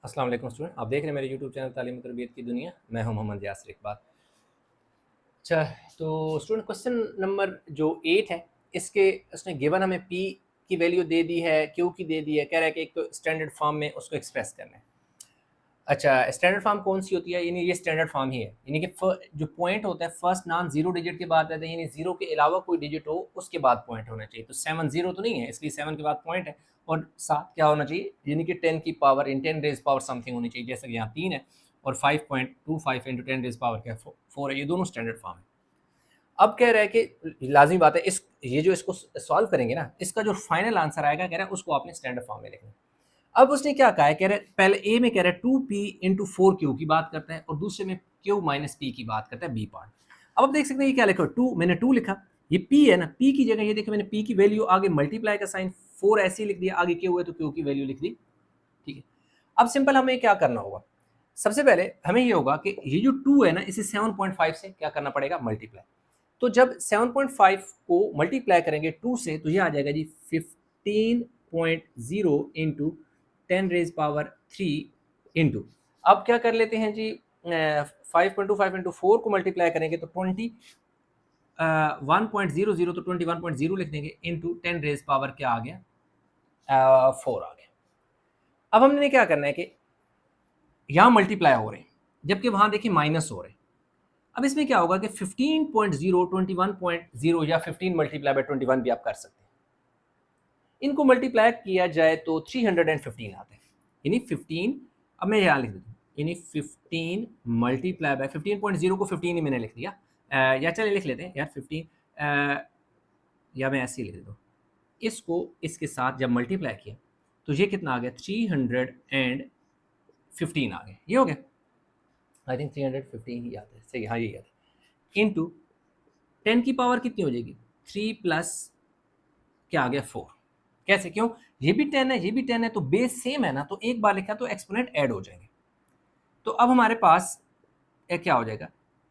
अस्सलाम वालेकुम स्टूडेंट, आप देख रहे हैं मेरे यूट्यूब चैनल तालीम तरबियत की दुनिया। मैं हूं मोहम्मद यासिर इकबाल। अच्छा, तो स्टूडेंट क्वेश्चन नंबर जो 8 है, इसके उसने गिवन हमें पी की वैल्यू दे दी है, क्यू की दे दी है। कह रहा है कि एक तो स्टैंडर्ड फॉर्म में उसको एक्सप्रेस करना है। अच्छा, स्टैंडर्ड फॉर्म कौन सी होती है? यानी ये स्टैंडर्ड फॉर्म ही है, यानी कि जो पॉइंट होता है फर्स्ट नॉन जीरो डिजिट के बाद रहता है, यानी जीरो के अलावा कोई डिजिट हो उसके बाद पॉइंट होना चाहिए। तो 7 जीरो तो नहीं है, इसलिए 7 के बाद पॉइंट है। और साथ क्या होना चाहिए? यानी कि 10 की power in 10 raise power something होनी चाहिए, जैसे कि यहाँ 3 है और 5.25 इंटू 10 रेज पावर क्या 4 है। ये दोनों स्टैंडर्ड फॉर्म है। अब कह रहा है कि लाजमी बात है, इस ये जो इसको सॉल्व करेंगे ना, इसका जो फाइनल आंसर आएगा, कह रहा है उसको आपने स्टैंडर्ड फॉर्म में लिखना है। अब उसने क्या कहा है? कह रहे पहले ए में कह रहा है 2p इंटू 4q की बात करता है और दूसरे में q माइनस पी की बात करता है बी पार्ट। अब आप देख सकते हैं ये क्या लिखा, टू मैंने 2 लिखा, ये p है ना, p की जगह ये देखो मैंने p की वैल्यू आगे मल्टीप्लाई का साइन 4 ऐसे ही लिख दिया, आगे q है तो q की वैल्यू लिख दी। ठीक है, अब सिंपल हमें क्या करना होगा? सबसे पहले हमें ये होगा कि ये जो 2 है ना, इसे 7.5 से क्या करना पड़ेगा? मल्टीप्लाई। तो जब 7.5 को मल्टीप्लाई करेंगे 2 से तो ये आ जाएगा जी 15.0 इंटू 10 रेज पावर 3 इंटू, अब क्या कर लेते हैं जी, 5.25 इंटू 4 को मल्टीप्लाई करेंगे तो 1.00, तो 21.0 लिख देंगे इंटू 10 रेज पावर क्या आ गया? 4 आ गया। अब हमने क्या करना है कि यहाँ मल्टीप्लाई हो रहे हैं जबकि वहाँ देखिए माइनस हो रहे हैं। अब इसमें क्या होगा कि 15.0 21.0 या 15 मल्टीप्लाई बाय 21 भी आप कर सकते हैं। इनको मल्टीप्लाई किया जाए तो 315 आते हैं, यानी 15। अब मैं यहाँ लिख देता हूँ, यानी 15 मल्टीप्लाई बाय 15.0 को 15 ही मैंने लिख दिया। या चलिए लिख लेते हैं यार 15, या मैं ऐसे ही लिख देता हूँ। इसको इसके साथ जब मल्टीप्लाई किया तो ये कितना आ गया? 315 आ गया। ये हो गया, आई थिंक 315 ही आता है, सही, हाँ यही आता है। इंटू 10 की पावर कितनी हो जाएगी? 3 प्लस क्या आ गया? 4। कैसे? क्यों? ये भी 10 है, ये भी 10 है, तो बेस सेम है ना, तो एक बार लिखा तो एक्सपोनेंट ऐड हो जाएंगे। तो अब हमारे पास क्या हो जाएगा?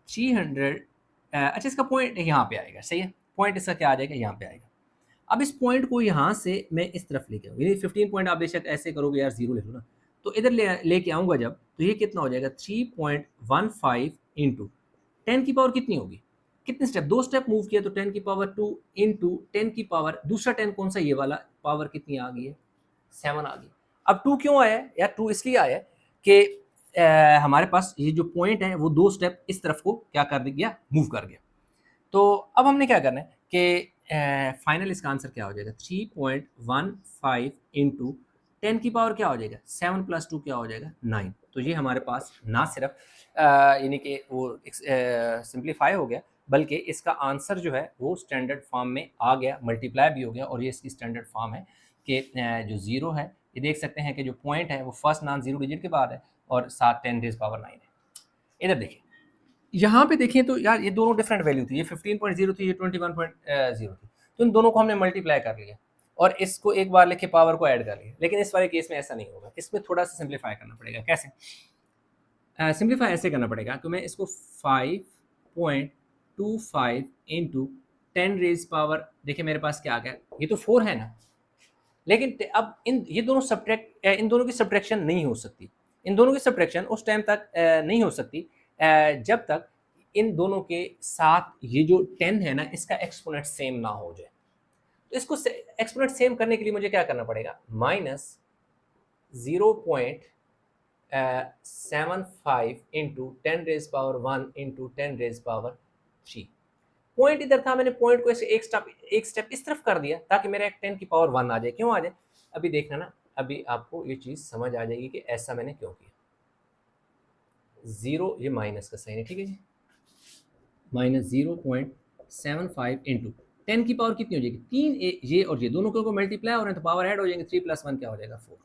300। अच्छा, इसका पॉइंट यहाँ पे आएगा, सही है। पॉइंट इसका क्या आ जाएगा? यहाँ पे आएगा। अब इस पॉइंट को यहाँ से मैं इस तरफ लेके आऊँ, यानी 15 पॉइंट आप बेशक ऐसे करोगे यार, जीरो लिख लो ना, तो इधर लेके आऊँगा जब, तो ये कितना हो जाएगा? 3.15 इंटू 10 की पावर कितनी होगी? कितने स्टेप? 2 स्टेप मूव किया तो 10 की पावर 2 इंटू 10 की पावर दूसरा 10 कौन सा? ये वाला। पावर कितनी आ गई है? 7 आ गई। अब 2 क्यों आया है यार? 2 इसलिए आया है कि हमारे पास ये जो पॉइंट है वो 2 स्टेप इस तरफ को क्या कर गया? मूव कर गया। तो अब हमने क्या करना है कि फाइनल इसका आंसर क्या हो जाएगा? 3.15 इंटू 10 की पावर क्या हो जाएगा? 7 प्लस 2 क्या हो जाएगा? 9। तो ये हमारे पास ना सिर्फ यानी कि वो सिंप्लीफाई हो गया, बल्कि इसका आंसर जो है वो स्टैंडर्ड फॉर्म में आ गया, मल्टीप्लाई भी हो गया। और ये इसकी स्टैंडर्ड फॉर्म है कि जो ज़ीरो है, ये देख सकते हैं कि जो पॉइंट है वो फर्स्ट नॉन ज़ीरो डिजिट के बाद है और साथ 10 रेज़ पावर 9 है। इधर देखिए, यहाँ पे देखें तो यार ये दोनों डिफरेंट वैल्यू थी, ये 15.0 थी, ये 21.0 थी। तो इन दोनों को हमने मल्टीप्लाई कर लिया और इसको एक बार लिखे पावर को ऐड कर लिया। लेकिन इस वाले केस में ऐसा नहीं होगा, इसमें थोड़ा सा सिंप्लीफाई करना पड़ेगा। कैसे सिंप्लीफाई? ऐसे करना पड़ेगा कि मैं इसको 5.25 इंटू 10 रेज पावर, देखिए मेरे पास क्या आ गया, ये तो 4 है ना, लेकिन अब ये दोनों सब्ट्रैक्ट, इन दोनों की सब्ट्रैक्शन नहीं हो सकती। इन दोनों की सब्ट्रैक्शन उस टाइम तक नहीं हो सकती जब तक इन दोनों के साथ ये जो 10 है ना, इसका एक्सपोनेंट सेम ना हो जाए। तो इसको एक्सपोनेंट सेम करने के लिए मुझे क्या करना पड़ेगा? Minus 0.75 into 10 raise power 1 into 10 raise power 3। Point इधर था, मैंने पॉइंट को ऐसे एक स्टेप इस तरफ कर दिया ताकि मेरा एक 10 की पावर 1 आ जाए। क्यों आ जाए? अभी देखना ना, अभी आपको ये चीज़ समझ आ जाएगी कि ऐसा मैंने क्यों किया। जीरो, ये माइनस का साइन है, ठीक है जी। माइनस 0.75 इंटू 10 की पावर कितनी हो जाएगी? 3 ये और ये दोनों को मल्टीप्लाई हो रहे हैं तो पावर ऐड हो जाएंगे। 3 प्लस 1 क्या हो जाएगा? 4।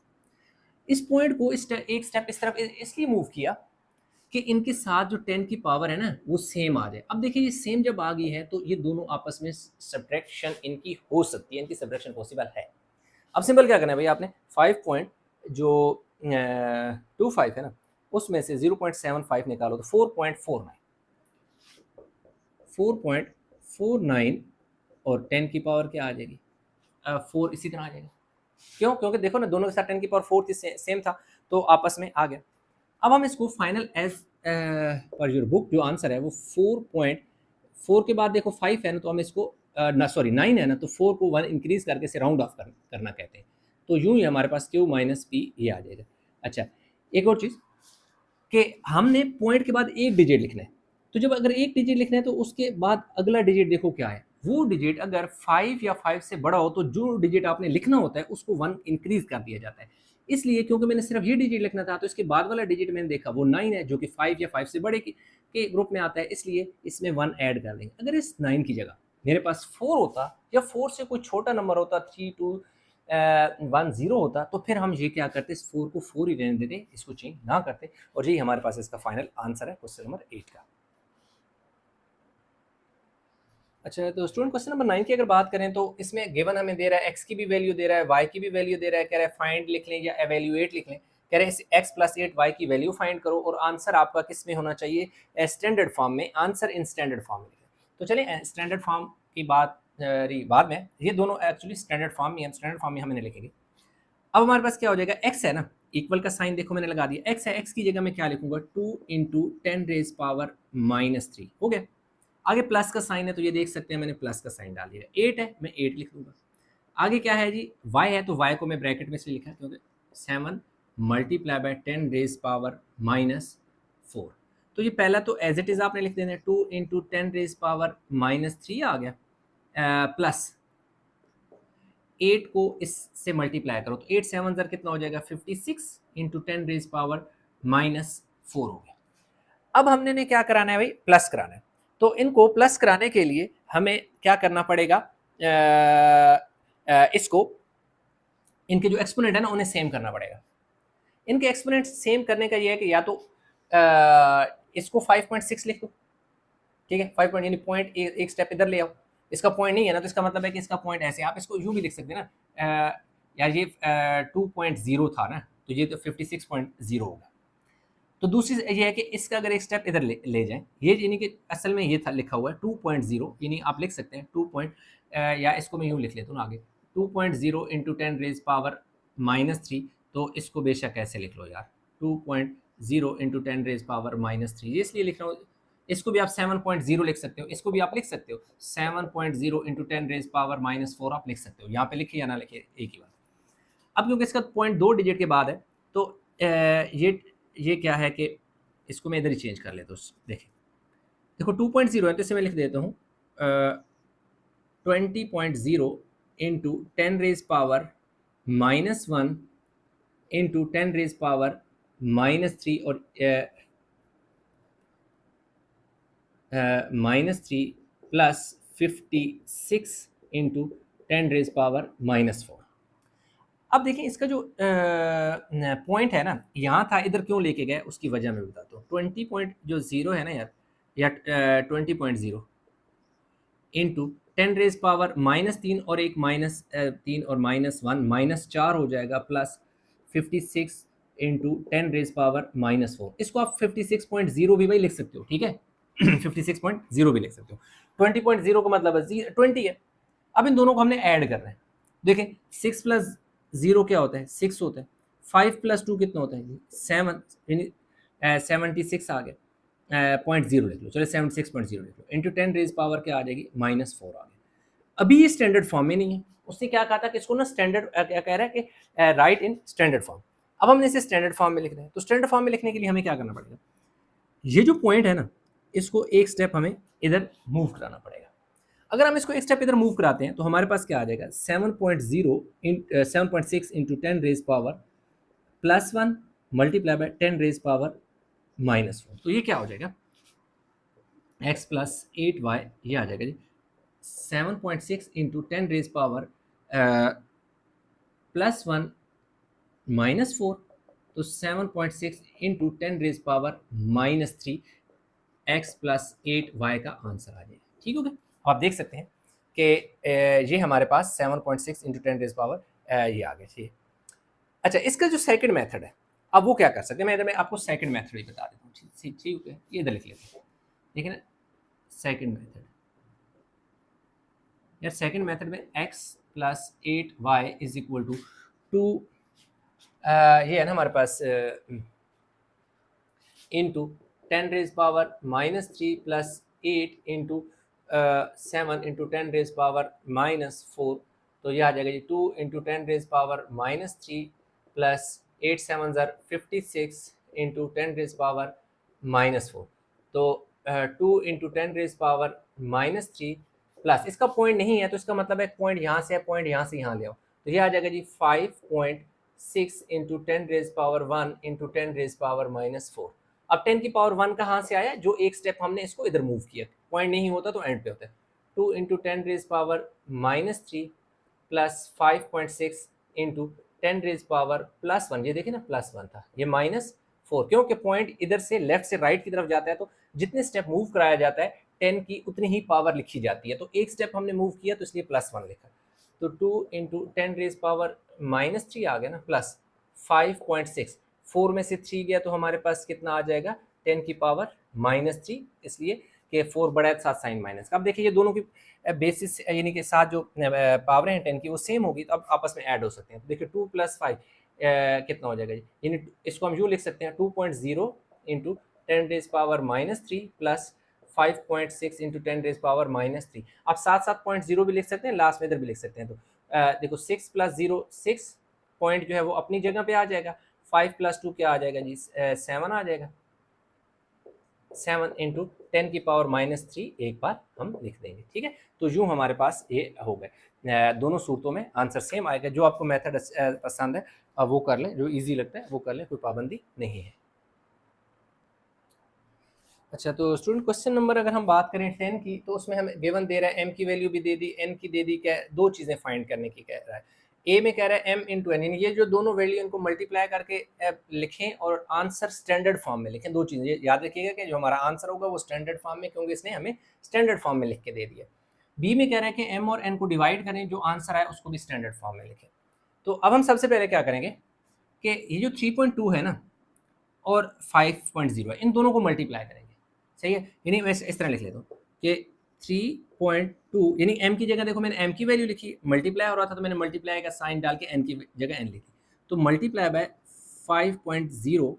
इस पॉइंट को एक स्टेप इस तरफ इसलिए मूव किया कि इनके साथ जो 10 की पावर है ना वो सेम आ जाए। अब देखिए, ये सेम जब आ गई है तो ये दोनों आपस में सब्ट्रैक्शन इनकी हो सकती है, इनकी सब्ट्रैक्शन पॉसिबल है। अब सिंपल क्या करना है भाई आपने? 5 पॉइंट जो 25 है ना, उसमें से 0.75 निकालो तो 4.49 और 10 की पावर क्या आ जाएगी? 4 इसी तरह आ जाएगा। क्यों? क्योंकि देखो ना दोनों के साथ 10 की पावर 4 थी, सेम था, तो आपस में आ गया। अब हम इसको final as per your book जो आंसर है वो 4.4 के बाद देखो 5 है ना, तो हम इसको ना सॉरी 9 है ना, तो 4 को 1 इंक्रीज करके इसे राउंड ऑफ करना कहते हैं। तो यूं ही हमारे पास Q माइनस पी ये आ जाएगा। अच्छा, एक और चीज़ कि हमने पॉइंट के बाद एक डिजिट लिखना है, तो जब अगर एक डिजिट लिखना है तो उसके बाद अगला डिजिट देखो क्या है, वो डिजिट अगर 5 या 5 से बड़ा हो तो जो डिजिट आपने लिखना होता है उसको 1 इंक्रीज कर दिया जाता है। इसलिए क्योंकि मैंने सिर्फ ये डिजिट लिखना था, तो इसके बाद वाला डिजिट मैंने देखा वो 9 है, जो कि 5 या 5 से बड़े के ग्रुप में आता है, इसलिए इसमें 1 ऐड कर देंगे। अगर इस 9 की जगह मेरे पास 4 होता या 4 से कोई छोटा नंबर होता, 3 2 1 0 होता, तो फिर हम ये क्या करते, इस 4 को 4 ही रहने देते, इसको चेंज ना करते, और यही हमारे पास इसका फाइनल आंसर है क्वेश्चन नंबर 8 का। अच्छा, तो स्टूडेंट क्वेश्चन नंबर 9 की अगर बात करें तो इसमें गिवन हमें दे रहा है x की भी वैल्यू दे रहा है, y की भी वैल्यू दे रहा है, कह रहा है फाइंड लिख लें या एवेल्यूएट लिख लें। कह रहे हैं x प्लस 8 y की वैल्यू फाइंड करो, और आंसर आपका किस में होना चाहिए, स्टैंडर्ड फॉर्म में, आंसर इन स्टैंडर्ड फॉर्म में लिखें। तो चलिए स्टैंडर्ड फॉर्म की बात बाद में, ये दोनों एक्चुअली स्टैंडर्ड फॉर्म में, स्टैंडर्ड फॉर्म में हमने लिखेंगे। अब हमारे पास क्या हो जाएगा, x है ना, इक्वल का साइन देखो मैंने लगा दिया, x है, x की जगह मैं क्या लिखूंगा, 2 इंटू 10 रेज पावर -3 हो गया। आगे प्लस का साइन है, तो ये देख सकते हैं मैंने प्लस का साइन डाल दिया। 8 है, मैं 8 लिख दूंगा। आगे क्या है जी, y है, तो y को मैं ब्रैकेट में से लिखा क्योंकि 7 मल्टीप्लाई बाय 10 रेज पावर -4। तो ये पहला तो एज इट इज आपने लिख देना है, 2 इंटू 10 रेज पावर -3 आ गया, प्लस 8 को इससे मल्टीप्लाई करो, तो 8 7 जर कितना हो जाएगा, 56 इंटू 10 रेज पावर -4 हो गया। अब हमने ने क्या कराना है भाई, प्लस कराना है। तो इनको प्लस कराने के लिए हमें क्या करना पड़ेगा, इसको, इनके जो एक्सपोनेंट है ना उन्हें सेम करना पड़ेगा। इनके एक्सपोनेंट सेम करने का ये है कि या तो इसको 5.6 लिख दो, ठीक है, 5 पॉइंट यानी पॉइंट एक स्टेप इधर ले आओ। इसका पॉइंट नहीं है ना, तो इसका मतलब है कि इसका पॉइंट ऐसे, आप इसको यूं भी लिख सकते हैं ना, यार ये 2.0 था ना, तो ये तो 56.0 होगा। तो दूसरी ये है कि इसका अगर एक स्टेप इधर ले जाएं, ये यानी कि असल में ये था लिखा हुआ है 2.0, यानी आप लिख सकते हैं 2 पॉइंट, या इसको मैं यूं लिख लेता हूँ ना आगे, 2.0 इंटू 10 रेज पावर -3, तो इसको बेशक ऐसे लिख लो यार, 2.0 इंटू 10 रेज पावर -3, ये इसलिए लिख रहा हूँ। इसको भी आप 7.0 लिख सकते हो, इसको भी आप लिख सकते हो 7.0 इंटू 10 रेज पावर -4 आप लिख सकते हो, यहाँ पे लिखे या ना लिखे एक ही बात। अब क्योंकि इसका पॉइंट 2 डिजिट के बाद है, तो ये क्या है कि इसको मैं इधर ही चेंज कर लेता हूँ। देखिए देखो 2.0 है, तो इसे मैं लिख देता हूँ 20.0 into 10 raise power -1 into 10 raise power -3, और -3 प्लस 56 इंटू 10 रेज पावर -4। अब देखिए इसका जो पॉइंट है ना, यहाँ था, इधर क्यों लेके गए उसकी वजह मैं बताता हूँ। 20.0 है ना यार, या 20.0 इंटू 10 रेज पावर -3 और एक -3 और -1 -4 हो जाएगा, प्लस 56 इंटू 10 रेज पावर -4। इसको आप 56.0 भी भाई लिख सकते हो, ठीक है 56.0 भी लिख सकते हो। 20.0 का मतलब है 20 है। अब इन दोनों को हमने ऐड करना है। देखें 6 प्लस 0 क्या होता है, 6 होता है। 5 प्लस 2 कितना होता है, 7, यानी 76 आ गया, 0.0 लिख लो, चलो 76.0 लिख लो, इंटू 10 रेज पावर क्या आ जाएगी, -4 आ गया। अभी ये स्टैंडर्ड फॉर्म में नहीं है, उसने क्या कहा था कि इसको ना स्टैंडर्ड, क्या कह रहा है कि राइट इन स्टैंडर्ड फॉर्म। अब हमने इसे स्टैंडर्ड फॉर्म में लिख रहे हैं, तो स्टैंडर्ड फॉर्म में लिखने के लिए हमें क्या करना पड़ेगा, ये जो पॉइंट है ना, इसको एक स्टेप हमें इधर मूव कराना पड़ेगा। अगर हम इसको एक स्टेप इधर मूव कराते हैं, तो हमारे पास क्या आ जाएगा, 7.6 into 10 raise power +1 multiply by 10 raise power -4। तो ये क्या हो जाएगा, x प्लस 8y, ये आ जाएगा जी 7.6 इंटू 10 रेज पावर +1 -4, तो 7.6 into 10 raise power -3, x plus 8y का आंसर आ जाएगा। ठीक हो गया, आप देख सकते हैं कि ये हमारे पास 7.6 इंटू 10 रेज पावर ये आ गया। ठीक, अच्छा इसका जो सेकंड मेथड है, अब वो क्या कर सकते हैं, मैं इधर में आपको सेकंड मेथड ही बता देता हूँ। ठीक है, ये इधर लिख लेते हैं, ठीक है ना। सेकंड मेथड, यार सेकंड मेथड में x plus 8y is equal to 2 ये है ना हमारे पास इंटू 10⁻³ प्लस 8 इंटू 7 इंटू 10⁻⁻4, तो ये आ जाएगा जी 2 इंटू 10⁻³ प्लस 8 7 56 इंटू 10⁻⁻4, तो 2 इंटू 10⁻³ प्लस इसका पॉइंट नहीं है तो इसका मतलब है पॉइंट यहाँ से है, पॉइंट यहाँ से यहाँ ले आओ, तो ये आ जाएगा जी 5.6 इंटू 10⁻1 इंटू 10⁻⁻4। अब 10⁻1 कहाँ से आया, जो एक स्टेप हमने इसको इधर मूव किया, पॉइंट नहीं होता तो एंड पे होता है। 2 इंटू 10⁻³ प्लस 5.6 इंटू 10⁻+1, ये देखिए ना +1 था, ये -4, क्योंकि पॉइंट इधर से लेफ्ट से राइट की तरफ जाता है तो जितने स्टेप मूव कराया जाता है 10 की उतनी ही पावर लिखी जाती है, तो एक स्टेप हमने मूव किया तो इसलिए +1 लिखा, तो 2 इंटू 10⁻³ आ गया ना, प्लस 5.6, 4 में से 3 गया तो हमारे पास कितना आ जाएगा 10⁻⁻3, इसलिए कि 4 बड़ा है साथ साइन माइनस का। अब देखिए ये दोनों की बेसिस यानी कि साथ जो पावर हैं 10 की वो सेम होगी, तो अब आपस में ऐड हो सकते हैं। तो देखिए 2 + 5 कितना हो जाएगा जी, यानी इसको हम यूँ लिख सकते हैं 2.0 इंटू 10⁻³ प्लस 5.6 इंटू 10⁻³ आप साथ साथ 0.0 भी लिख सकते हैं, लास्ट में इधर भी लिख सकते हैं। तो देखो 6 + 0 6, पॉइंट जो है वो अपनी जगह पे आ जाएगा, 5 + 2 क्या आ जाएगा जी 7 आ जाएगा, 7 इंटू 10⁻³ एक बार हम लिख देंगे, ठीक है। तो यूँ हमारे पास ये हो गए, दोनों सूरतों में आंसर सेम आएगा। जो आपको मेथड पसंद है वो कर लें, जो इजी लगता है वो कर लें, कोई पाबंदी नहीं है। अच्छा, तो स्टूडेंट क्वेश्चन नंबर अगर हम बात करें 10 की, तो उसमें हमें गिवन दे रहा है m की वैल्यू भी दे दी, n की दे दी, क्या दो चीज़ें फाइंड करने की कह रहा है। a में कह रहा है m इंटू एन, ये जो दोनों वैल्यू इनको मल्टीप्लाई करके लिखें और आंसर स्टैंडर्ड फॉर्म में लिखें। दो चीज़ें याद रखिएगा कि जो हमारा आंसर होगा वो स्टैंडर्ड फॉर्म में, क्योंकि इसने हमें स्टैंडर्ड फॉर्म में लिख के दे दिया। b में कह रहा है कि m और n को डिवाइड करें, जो आंसर आए उसको भी स्टैंडर्ड फॉर्म में लिखें। तो अब हम सबसे पहले क्या करेंगे कि ये जो 3.2 है ना और 5.0 है, इन दोनों को मल्टीप्लाई करेंगे, सही है। यानी वैसे इस तरह लिख लेता हूँ कि 3.2 यानी m की जगह देखो मैंने m की वैल्यू लिखी, मल्टीप्लाई हो रहा था तो मैंने मल्टीप्लाई का साइन डाल के n की जगह n लिखी, तो मल्टीप्लाई बाय 5.0।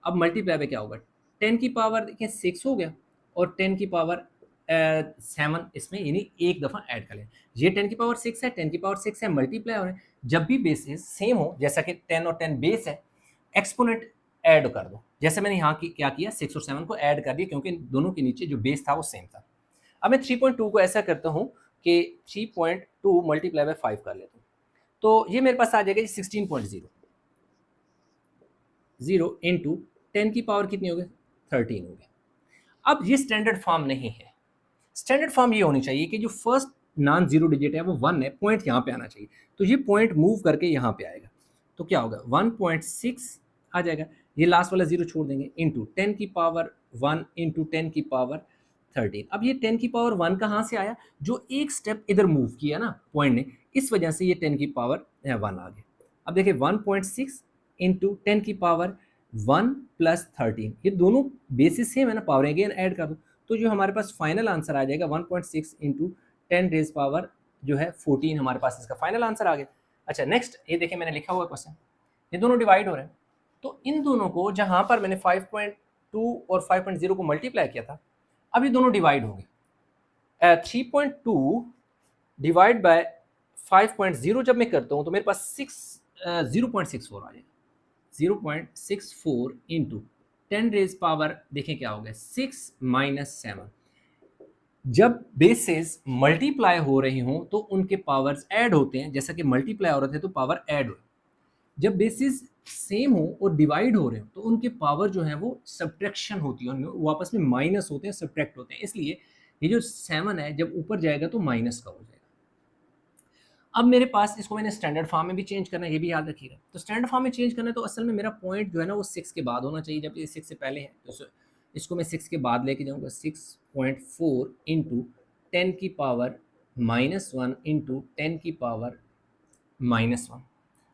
अब मल्टीप्लाई बाय क्या होगा, 10 की पावर देखिए 6 हो गया और 10 की पावर 7 इसमें यानी एक दफ़ा ऐड कर लें। ये 10 की पावर 6 है, 10 की पावर 6 है, मल्टीप्लाई हो रहे हैं। जब भी बेसिस सेम हो, जैसा कि 10 और 10 बेस है, एक्सपोनेंट ऐड कर दो, जैसे मैंने यहाँ की क्या किया 6 और 7 को ऐड कर दिया, क्योंकि दोनों के नीचे जो बेस था वो सेम था। अब मैं 3.2 को ऐसा करता हूँ कि 3.2 मल्टीप्लाई बाय 5 कर लेता हूँ, तो ये मेरे पास आ जाएगा 16.0 इंटू 10 की पावर कितनी हो गई 13 हो गई। अब ये स्टैंडर्ड फॉर्म नहीं है, स्टैंडर्ड फॉर्म ये होनी चाहिए कि जो फर्स्ट नॉन जीरो डिजिट है वो 1 है, पॉइंट यहाँ पे आना चाहिए, तो ये पॉइंट मूव करके यहाँ पे आएगा, तो क्या होगा 1.6 आ जाएगा, ये लास्ट वाला जीरो छोड़ देंगे, इंटू 10 की पावर 1 इंटू 10 की पावर 13। अब ये 10 की पावर 1 कहाँ से आया, जो एक स्टेप इधर मूव किया ना पॉइंट ने, इस वजह से ये 10 की पावर 1 आ गया। अब देखिए 1.6 इंटू 10 की पावर 1 प्लस 13, ये दोनों बेसिस सेम है ना, पावर अगेन ऐड कर दो, तो जो हमारे पास फाइनल आंसर आ जाएगा 1.6 इंटू 10 रेज पावर जो है 14, हमारे पास इसका फाइनल आंसर आ गया। अच्छा नेक्स्ट ये देखिए मैंने लिखा हुआ क्वेश्चन, ये दोनों डिवाइड हो रहे हैं, तो इन दोनों को जहाँ पर मैंने 5.2 और 5.0 को मल्टीप्लाई किया था, अब ये दोनों डिवाइड हो गए। 3.2 डिवाइड बाय 5.0 जब मैं करता हूँ तो मेरे पास 0.64 आ जाएगा, 0.64 इंटू 10 रेज पावर देखें क्या हो गया 6 माइनस 7। जब बेसेस मल्टीप्लाई हो रही हों तो उनके पावर्स ऐड होते हैं, जैसा कि मल्टीप्लाई हो रहे थे तो पावर ऐड हो। जब बेसिस सेम हो और डिवाइड हो रहे हो तो उनके पावर जो है वो सब्ट्रैक्शन होती है, वो आपस में माइनस होते हैं, सब्ट्रैक्ट होते हैं, इसलिए ये जो 7 है जब ऊपर जाएगा तो माइनस का हो जाएगा। अब मेरे पास इसको मैंने स्टैंडर्ड फॉर्म में भी चेंज करना है, ये भी याद रखिएगा। तो स्टैंडर्ड फॉर्म में चेंज करना है तो असल में मेरा पॉइंट जो है ना वो 6 के बाद होना चाहिए, जब ये 6 से पहले है तो इसको मैं 6 के बाद लेके जाऊँगा, 6.4 इंटू 10 की पावर -1 इंटू 10 की पावर -1।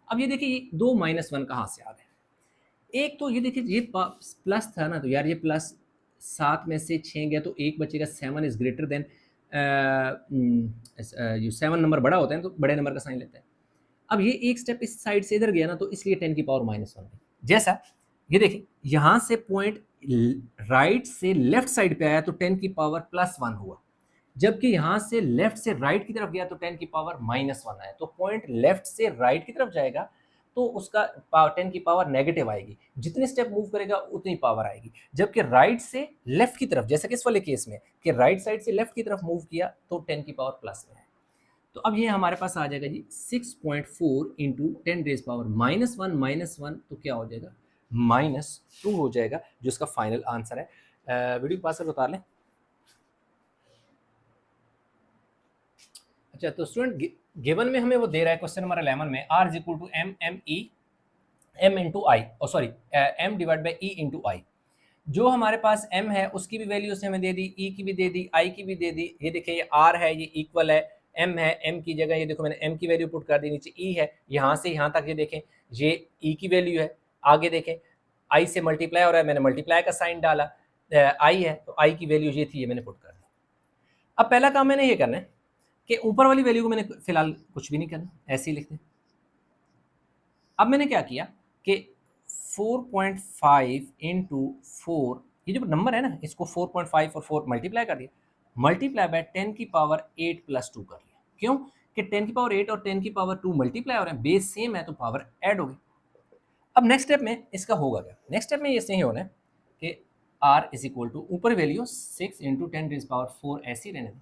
अब ये देखिए ये दो -1 कहाँ से आ गए, एक तो ये देखिए ये प्लस था ना, तो यार ये प्लस 7 में से 6 गया तो 1 बचेगा, 7 इज़ ग्रेटर देन, ये 7 नंबर बड़ा होता है तो बड़े नंबर का साइन लेते हैं, अब ये एक स्टेप इस साइड से इधर गया ना, तो इसलिए 10 की पावर -1 गई। जैसा ये देखिए यहाँ से पॉइंट राइट से लेफ्ट साइड पे आया तो 10 की पावर +1 हुआ, जबकि यहाँ से लेफ्ट से राइट की तरफ गया तो 10 की पावर -1 आया। तो पॉइंट लेफ्ट से राइट की तरफ जाएगा तो उसका 10 की पावर नेगेटिव आएगी, जितने स्टेप मूव करेगा उतनी पावर आएगी। जबकि राइट से लेफ्ट की तरफ, जैसे कि इस वाले केस में कि राइट साइड से लेफ्ट की तरफ मूव किया तो 10 की पावर प्लस में है। तो अब ये हमारे पास आ जाएगा जी 6.4 इंटू 10 रेज पावर -1 तो क्या हो जाएगा -2 हो जाएगा, जो इसका फाइनल आंसर है। वीडियो पास कर उतार लें। अच्छा, तो स्टूडेंट गिवन में हमें वो दे रहा है क्वेश्चन नंबर 11 में R is equal to m into I, और sorry m divide by e into I. जो हमारे पास m है उसकी भी वैल्यू उसने हमें दे दी, e की भी दे दी, i की भी दे दी। ये देखिए ये r है, ये इक्वल है, m है, m की जगह ये देखो मैंने m की वैल्यू पुट कर दी, नीचे e है, यहाँ से यहाँ तक ये देखें ये e की वैल्यू है। आगे देखें i से मल्टीप्लाई हो रहा है, मैंने मल्टीप्लाई का साइन डाला, i है तो i की वैल्यू ये थी, ये मैंने पुट कर दी। अब पहला काम मैंने ये करना है कि ऊपर वाली वैल्यू को मैंने फिलहाल कुछ भी नहीं करना, ऐसे ही लिख दें। अब मैंने क्या किया कि 4.5 इंटू 4, ये जो नंबर है ना इसको 4.5 और 4 मल्टीप्लाई कर दिया, मल्टीप्लाई बाय 10 की पावर 8 प्लस 2 कर लिया। क्यों कि 10 की पावर 8 और 10 की पावर 2 मल्टीप्लाई हो रहे हैं, बेस सेम है तो पावर ऐड हो गई। अब नेक्स्ट स्टेप में इसका होगा क्या, नेक्स्ट स्टेप में ये सही होना है कि r इज इक्वल टू ऊपर वैल्यू 6 इंटू 10 रेज पावर 4 ऐसी रहने दें।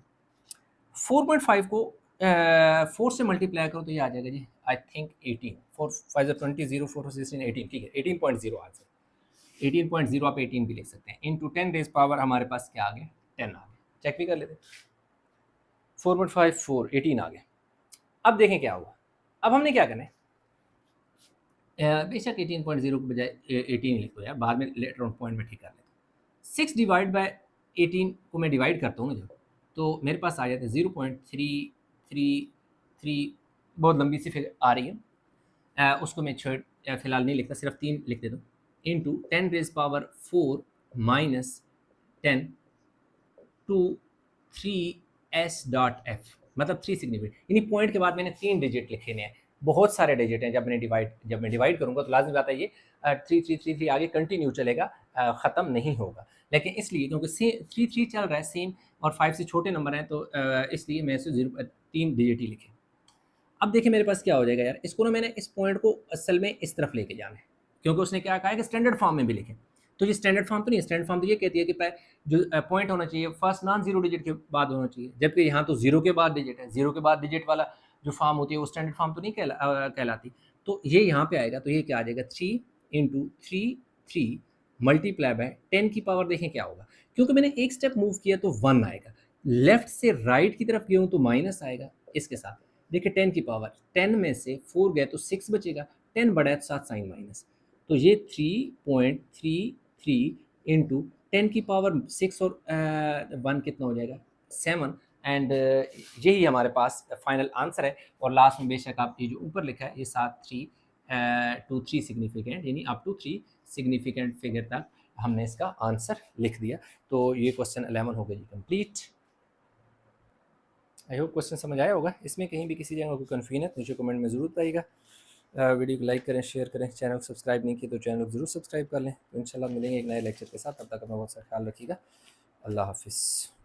4.5 को 4 से मल्टीप्लाई करो तो ये आ जाएगा जी आई थिंक 18, 4 5 20 0 4 16 18, ठीक है 18.0 आ जाए, 18.0 आप 18 भी लिख सकते हैं। इंटू 10 रेज पावर हमारे पास क्या आ गया 10 आ गया, चेक भी कर लेते हैं। 4.5 4 18 आ गया। अब देखें क्या हुआ, अब हमने क्या करना है, बेशक 18.0 के बजाय 18 लिख दो यार, बाद में लेटर ऑन पॉइंट में ठीक कर लेते हैं। 6 डिवाइड बाय 18 को मैं डिवाइड करता हूँ ना जब, तो मेरे पास आ जाता है 0.333, बहुत लंबी सी फिगर आ रही है, उसको मैं छोड़ फिलहाल नहीं लिखता, सिर्फ 3 लिख देता हूँ। Into 10 raise power 4 minus 10 to 3s.f, मतलब 3 सिग्निफिकेंट, यानी पॉइंट के बाद मैंने 3 डिजिट लिखे हैं, बहुत सारे डिजिट हैं। जब मैं डिवाइड करूंगा तो लाजमी बात है ये 3 आगे कंटिन्यू चलेगा, ख़त्म नहीं होगा। लेकिन इसलिए क्योंकि 3 चल रहा है सेम और 5 से छोटे नंबर हैं तो इसलिए मैं इसे 3 डिजिट ही लिखे। अब देखिए मेरे पास क्या हो जाएगा यार, इसको ना मैंने इस पॉइंट को असल में इस तरफ लेके जाना है, क्योंकि उसने क्या कहा है कि स्टैंडर्ड फॉर्म में भी लिखें। तो ये स्टैंडर्ड फॉर्म तो नहीं है, स्टैंडर्ड फॉर्म तो ये कहती है कि जो पॉइंट होना चाहिए फर्स्ट नॉन जीरो डिजिट के बाद होना चाहिए, जबकि यहाँ तो जीरो के बाद डिजिट है, जीरो के बाद डिजिट वाला जो फॉर्म होती है वो स्टैंडर्ड फॉर्म तो नहीं कहलाती। तो ये यहाँ पे आएगा, तो ये क्या आ जाएगा 3 इंटू 3 मल्टीप्लाई बाय 10 की पावर, देखें क्या होगा, क्योंकि मैंने एक स्टेप मूव किया तो 1 आएगा, लेफ्ट से राइट की तरफ गया हूँ तो माइनस आएगा। इसके साथ देखिए 10 की पावर 10 में से 4 गए तो 6 बचेगा, 10 बढ़ा है तो साथ साइन माइनस, तो ये 3.33 इंटू 10 की पावर 6 और 1 कितना हो जाएगा 7, एंड यही हमारे पास फाइनल आंसर है। और लास्ट में बेशक आप ये जो ऊपर लिखा है ये साथ 3 टू 3 सिग्निफिकेंट, यानी अप टू 3 सिग्निफिकेंट फिगर तक हमने इसका आंसर लिख दिया। तो ये क्वेश्चन 11 हो गया जी कंप्लीट। आई होप क्वेश्चन समझ आया होगा। इसमें कहीं भी किसी जगह कोई कन्फ्यूजन है तो मुझे कमेंट में ज़रूर बताइएगा। वीडियो को लाइक करें, शेयर करें, चैनल को सब्सक्राइब नहीं किया तो चैनल को ज़रूर सब्सक्राइब कर लें। तो इंशाल्लाह मिलेंगे एक नए लेक्चर के साथ, तब तक अपना बहुत सारा ख्याल रखिएगा। अल्लाह हाफिज़।